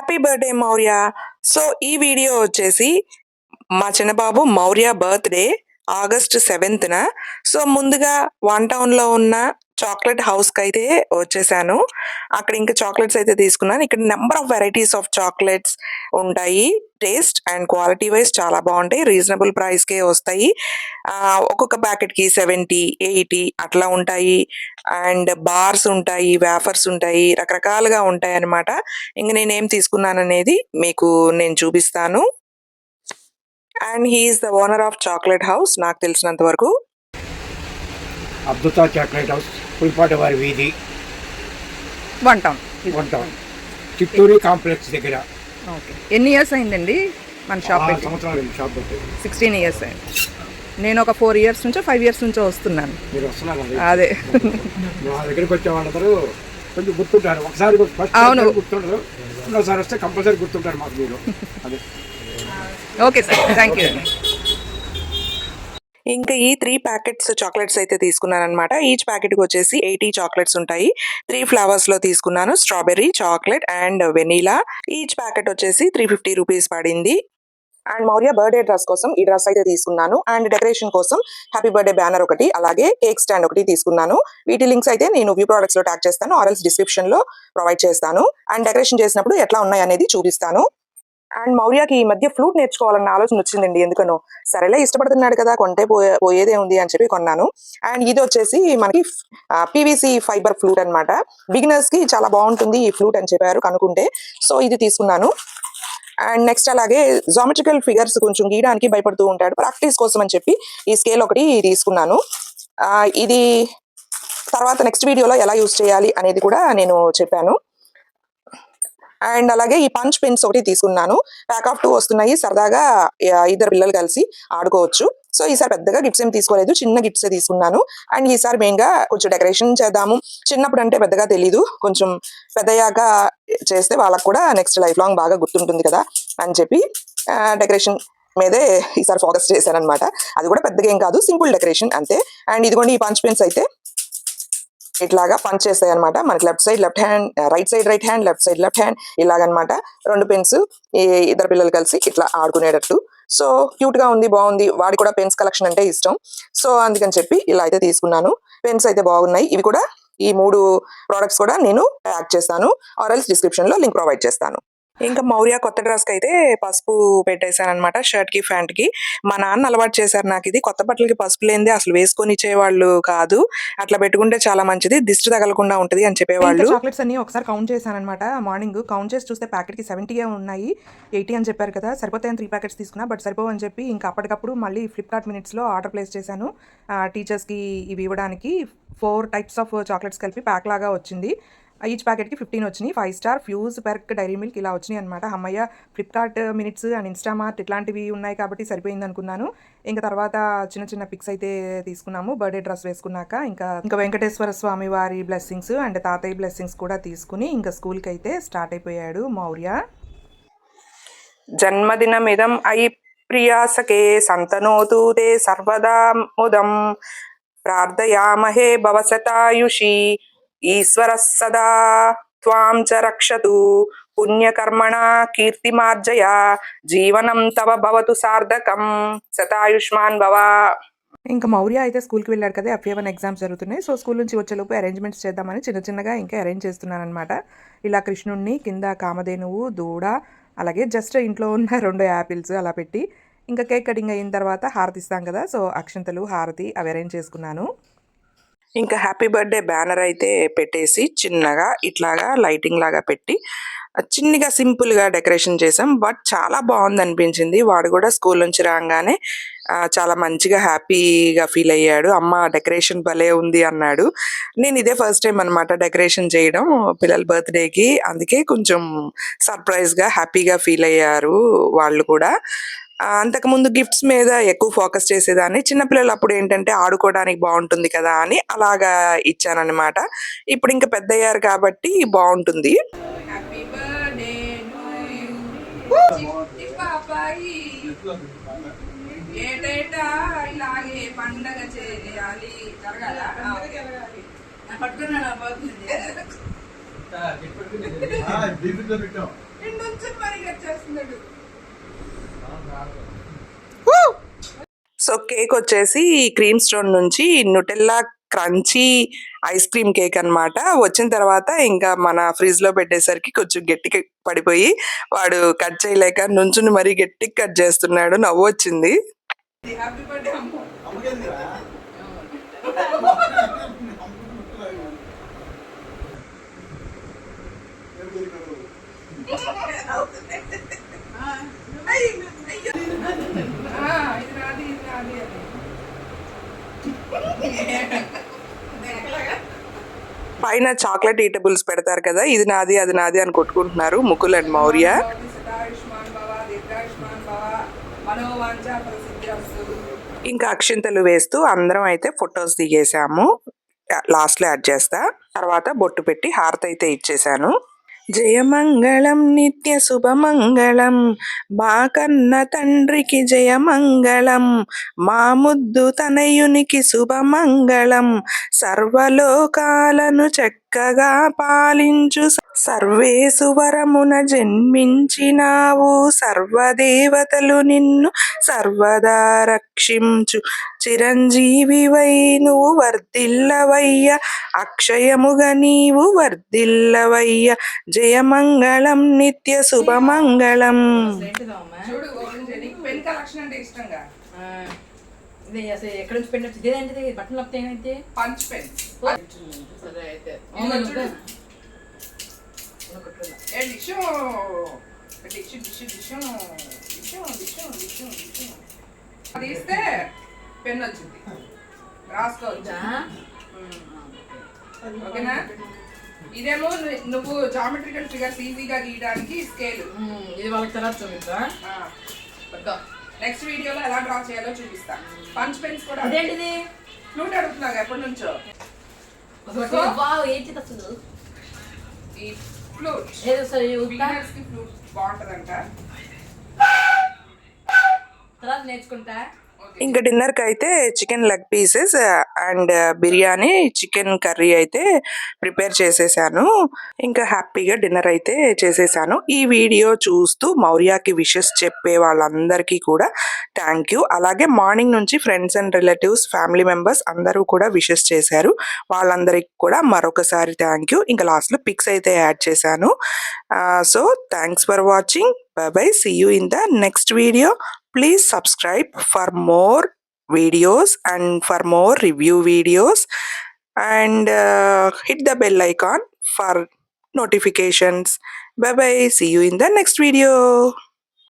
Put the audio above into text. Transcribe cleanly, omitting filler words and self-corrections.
Happy birthday Maurya. So ఈ video వచ్చేసి మా చిన్నబాబు మౌర్య బర్త్డే ఆగస్ట్ 7న. సో ముందుగా వన్ టౌన్లో ఉన్న చాక్లెట్ హౌస్కి అయితే వచ్చేసాను. అక్కడ ఇంకా చాక్లెట్స్ అయితే తీసుకున్నాను. ఇక్కడ number of varieties of chocolates ఉంటాయి. టేస్ట్ అండ్ క్వాలిటీ వైజ్ చాలా బాగుంటాయి. రీజనబుల్ ప్రైస్కే వస్తాయి. ఒక్కొక్క ప్యాకెట్కి 70, 80 అట్లా ఉంటాయి. అండ్ బార్స్ ఉంటాయి, వేఫర్స్ ఉంటాయి, రకరకాలుగా ఉంటాయి అన్నమాట. ఇంక నేనేం తీసుకున్నాను అనేది మీకు నేను చూపిస్తాను. And he's the owner of chocolate house నాకు తెలిసినంత వరకు. అద్భుత చాక్లెట్ హౌస్, పులిపాటి వారి వీధి, వన్ టౌన్ చిత్తూరు కాంప్లెక్స్ దగ్గర. ఓకే, ఎన్ని ఇయర్స్ అయిందండి మన షాప్? షాప్ 16 ఇయర్స్ అయింది. నేను ఒక 4 ఇయర్స్ నుంచో 5 ఇయర్స్ నుంచో వస్తున్నాను. మీరు వస్తున్నారు అదే మా దగ్గరికి వచ్చే వాళ్ళందరూ కొంచెం గుర్తుంటారు. ఒకసారి అవును, గుర్తుంటారు, రెండోసారి వస్తే కంపల్సరీ గుర్తుంటారు మాకు మీరు. అదే ఓకే సార్, థ్యాంక్ యూ. ఇంకా ఈ 3 ప్యాకెట్స్ చాక్లెట్స్ అయితే తీసుకున్నాను అనమాట. ఈచ్ ప్యాకెట్కి వచ్చేసి 80 చాక్లెట్స్ ఉంటాయి. 3 ఫ్లేవర్స్లో తీసుకున్నాను, strawberry, chocolate and vanilla. Each packet వచ్చేసి 350 రూపీస్ పడింది. అండ్ మౌర్య బర్త్డే డ్రెస్ కోసం ఈ డ్రెస్ అయితే తీసుకున్నాను. అండ్ డెకరేషన్ కోసం హ్యాపీ బర్త్డే బ్యానర్ ఒకటి, అలాగే కేక్ స్టాండ్ ఒకటి తీసుకున్నాను. వీటి లింక్స్ అయితే నేను వ్యూ ప్రోడక్ట్స్ లో ట్యాగ్ చేస్తాను, ఆర్ఎల్స్ డిస్క్రిప్షన్ లో ప్రొవైడ్ చేస్తాను. అండ్ డెకరేషన్ చేసినప్పుడు ఎట్లా ఉన్నాయి అనేది చూపిస్తాను. అండ్ మౌర్యకి ఈ మధ్య ఫ్లూట్ నేర్చుకోవాలన్న ఆలోచన వచ్చిందండి. ఎందుకనో సరేలే, ఇష్టపడుతున్నాడు కదా, కొంటే పోయేదే ఉంది అని చెప్పి కొన్నాను. అండ్ ఇది వచ్చేసి మనకి పీవీసీ ఫైబర్ ఫ్లూట్ అనమాట. బిగినర్స్ కి చాలా బాగుంటుంది ఈ ఫ్లూట్ అని చెప్పారు కనుక్కుంటే, సో ఇది తీసుకున్నాను. అండ్ నెక్స్ట్ అలాగే జామెట్రికల్ ఫిగర్స్ కొంచెం గీయడానికి భయపడుతూ ఉంటాడు, ప్రాక్టీస్ కోసం అని చెప్పి ఈ స్కేల్ ఒకటి తీసుకున్నాను. ఇది తర్వాత నెక్స్ట్ వీడియోలో ఎలా యూజ్ చేయాలి అనేది కూడా నేను చెప్పాను. అండ్ అలాగే ఈ పంచ్ పెన్స్ ఒకటి తీసుకున్నాను. ప్యాక్ ఆఫ్ 2 వస్తున్నాయి, సరదాగా ఇద్దరు పిల్లలు కలిసి ఆడుకోవచ్చు. సో ఈసారి పెద్దగా గిఫ్ట్స్ ఏం తీసుకోలేదు, చిన్న గిఫ్ట్స్ తీసుకున్నాను. అండ్ ఈసారి మెయిన్ గా కొంచెం డెకరేషన్ చేద్దాము. చిన్నప్పుడు అంటే పెద్దగా తెలీదు, కొంచెం పెద్దయ్యాక చేస్తే వాళ్ళకు కూడా నెక్స్ట్ లైఫ్ లాంగ్ బాగా గుర్తుంటుంది కదా అని చెప్పి డెకరేషన్ మీదే ఈసారి ఫోకస్ చేశాను అనమాట. అది కూడా పెద్దగా ఏం కాదు, సింపుల్ డెకరేషన్ అంతే. అండ్ ఇదిగోండి, ఈ పంచ్ పెన్స్ అయితే ఇట్లాగా పంచ్ చేస్తాయి అనమాట. మనకి left side left hand, right side right hand, left side left hand ఇలాగనమాట. 2 పెన్స్ ఇద్దరు పిల్లలు కలిసి ఇట్లా ఆడుకునేటట్టు. సో క్యూట్ గా ఉంది, బాగుంది. వాడి కూడా పెన్స్ కలెక్షన్ అంటే ఇష్టం, సో అందుకని చెప్పి ఇలా అయితే తీసుకున్నాను. పెన్స్ అయితే బాగున్నాయి. ఇవి కూడా ఈ 3 ప్రోడక్ట్స్ కూడా నేను యాడ్ చేస్తాను, ఆర్ఎల్స్ డిస్క్రిప్షన్ లో లింక్ ప్రొవైడ్ చేస్తాను. ఇంకా మౌర్య కొత్త డ్రెస్ కి అయితే పసుపు పెట్టేశాను అనమాట, షర్ట్ కి ప్యాంట్ కి. మా నాన్న అలవాటు చేశారు నాకు ఇది. కొత్త బట్టలకి పసుపు లేనిదే అసలు వేసుకొని ఇచ్చేవాళ్ళు కాదు, అట్లా పెట్టుకుంటే చాలా మంచిది, దిష్టి తగలకుండా ఉంటది అని చెప్పేవాళ్ళు. చాక్లెట్స్ అన్ని ఒకసారి కౌంట్ చేశాను అనమాట. మార్నింగ్ కౌంట్ చేసి చూస్తే ప్యాకెట్ కి 70 ఉన్నాయి. 80 అని చెప్పారు కదా, సరిపోతాయని 3 ప్యాకెట్స్ తీసుకున్నా, బట్ సరిపోవు అని చెప్పి ఇంకా అప్పటికప్పుడు మళ్ళీ ఫ్లిప్కార్ట్ మినిట్స్ లో ఆర్డర్ ప్లేస్ చేశాను. టీచర్స్ కి ఇవి ఇవ్వడానికి 4 టైప్స్ ఆఫ్ చాక్లెట్స్ కలిపి ప్యాక్ లాగా వచ్చింది. ఈచ్ ప్యాకెట్కి 15 వచ్చినాయి. 5 Star, Fuse, Perk, Dairy Milk ఇలా వచ్చినాయి అనమాట. అమ్మయ్య, ఫ్లిప్కార్ట్ మినిట్స్ అండ్ ఇన్స్టామార్ట్ ఇట్లాంటివి ఉన్నాయి కాబట్టి సరిపోయింది అనుకున్నాను. ఇంకా తర్వాత చిన్న చిన్న పిక్స్ అయితే తీసుకున్నాము బర్త్డే డ్రెస్ వేసుకున్నాక. ఇంకా వెంకటేశ్వర స్వామి వారి బ్లెస్సింగ్స్ అండ్ తాతయ్య బ్లెస్సింగ్స్ కూడా తీసుకుని ఇంకా స్కూల్కి అయితే స్టార్ట్ అయిపోయాడు మౌర్య. జన్మదినమిదం అయి ప్రియాసకే సంతనోతు తే సర్వదా ముదం ప్రార్థయామహే భవసతాయుషి ఈశ్వర సదా త్వాం చ రక్షతు పుణ్యకర్మణ కీర్తిమార్జయ జీవనం తవ భవతు సార్థకం శతాయుష్మాన్ భవ. ఇంకా మౌర్య అయితే స్కూల్కి వెళ్ళాడు కదా, FA1 ఎగ్జామ్స్ జరుగుతున్నాయి. సో స్కూల్ నుంచి వచ్చేలోపు అరేంజ్మెంట్స్ చేద్దామని చిన్నగా ఇంకా అరేంజ్ చేస్తున్నాను అనమాట. ఇలా కృష్ణుడిని కింద కామధేనువు, దూడ, అలాగే జస్ట్ ఇంట్లో ఉన్న 2 యాపిల్స్ అలా పెట్టి ఇంకా కేక్ కటింగ్ అయిన తర్వాత హారతి ఇస్తాం కదా, సో అక్షంతలు, హారతి అవి అరేంజ్ చేసుకున్నాను. ఇంకా హ్యాపీ బర్త్డే బ్యానర్ అయితే పెట్టేసి చిన్నగా ఇట్లాగా లైటింగ్ లాగా పెట్టి చిన్నగా సింపుల్గా డెకరేషన్ చేసాం. బట్ చాలా బాగుంది అనిపించింది. వాడు కూడా స్కూల్ నుంచి రాగానే చాలా మంచిగా హ్యాపీగా ఫీల్ అయ్యాడు. అమ్మ డెకరేషన్ భలే ఉంది అన్నాడు. నేను ఇదే ఫస్ట్ టైం అనమాట డెకరేషన్ చేయడం పిల్లల బర్త్డేకి, అందుకే కొంచెం సర్ప్రైజ్గా హ్యాపీగా ఫీల్ అయ్యారు వాళ్ళు కూడా. అంతకుముందు గిఫ్ట్స్ మీద ఎక్కువ ఫోకస్ చేసేదాన్ని. చిన్నపిల్లలు అప్పుడు ఏంటంటే ఆడుకోవడానికి బాగుంటుంది కదా అని అలాగా ఇచ్చానన్నమాట. ఇప్పుడు ఇంకా పెద్ద అయ్యారు కాబట్టి బాగుంటుంది. సో కేక్ వచ్చేసి క్రీమ్ స్టోన్ నుంచి Nutella crunchy ice cream cake అన్నమాట. వచ్చిన తర్వాత ఇంకా మన ఫ్రిడ్జ్ లో పెట్టేసరికి కొంచెం గట్టిగా పడిపోయి వాడు కట్ చేయలేక నుంచుని మరీ గట్టిగా కట్ చేస్తున్నాడు. నవ్వు వచ్చింది. పైన చాక్లెట్ ఈటబుల్స్ పెడతారు కదా, ఇది నాది అది నాది అని కొట్టుకుంటున్నారు ముకుల్ అండ్ మౌర్య. ఇంకా అక్షింతలు వేస్తూ అందరం అయితే ఫొటోస్ దిగేసాము. లాస్ట్ లో యాడ్ చేస్తా. తర్వాత బొట్టు పెట్టి హారతి అయితే ఇచ్చేసాను. జయమంగళం నిత్య శుభమంగళం, మా కన్న తండ్రికి జయమంగళం, మా ముద్దు తనయునికి శుభమంగళం, సర్వలోకాలను చక్కగా పాలించు సర్వేసు వరమున జన్మించినావు, సర్వదేవతలు నిన్ను సర్వదా రక్షించు, చిరంజీవివై నువ్వు వర్ధిల్లవయ్య, అక్షయముగా నీవు వర్ధిల్లవయ్య, జయమంగళం నిత్య శుభమంగళం. ఎక్కడ నుంచి పెట్టిన ఇదేంటిది బట్టలు వస్తే ఏమైతే పంచ్ పెన్. తీస్తే పెన్ వచ్చింది, రాసుకోవచ్చా? ఓకేనా? ఇదేమో నువ్వు జామెట్రికల్ ఫిగర్స్ ఈజీగా గీయడానికి స్కేల్. ఇది వాళ్ళకి తర్వాత చూపిస్తా. నెక్స్ట్ వీడియోలో ఎలా డ్రా చేయాలో చూపిస్తా. పంచ్ పెన్స్ కూడా. అదేంటిది ఫ్లూట్ అడుగుతున్నాగా ఎప్పటి నుంచో. ఏంటి అసలు ఈ ఫ్లూట్ ఏదో సరే బిగినర్స్ కి ఫ్లూట్ బాగుంటదంట. తర్వాత నేర్చుకుంటా. ఇంకా డిన్నర్ కి అయితే chicken leg pieces and biryani chicken curry అయితే ప్రిపేర్ చేసేసాను. ఇంకా హ్యాపీగా డిన్నర్ అయితే చేసేసాను. ఈ వీడియో చూస్తూ మౌర్యాకి విషెస్ చెప్పే వాళ్ళందరికీ కూడా థ్యాంక్ యూ. అలాగే మార్నింగ్ నుంచి friends and relatives family members అందరూ కూడా విషెస్ చేశారు. వాళ్ళందరికీ కూడా మరొకసారి థ్యాంక్ యూ. ఇంకా లాస్ట్ లో పిక్స్ అయితే యాడ్ చేశాను. So thanks for watching. Bye bye. See you in the next video. Please subscribe for more videos and for more review videos, and hit the bell icon for notifications. Bye bye. See you in the next video.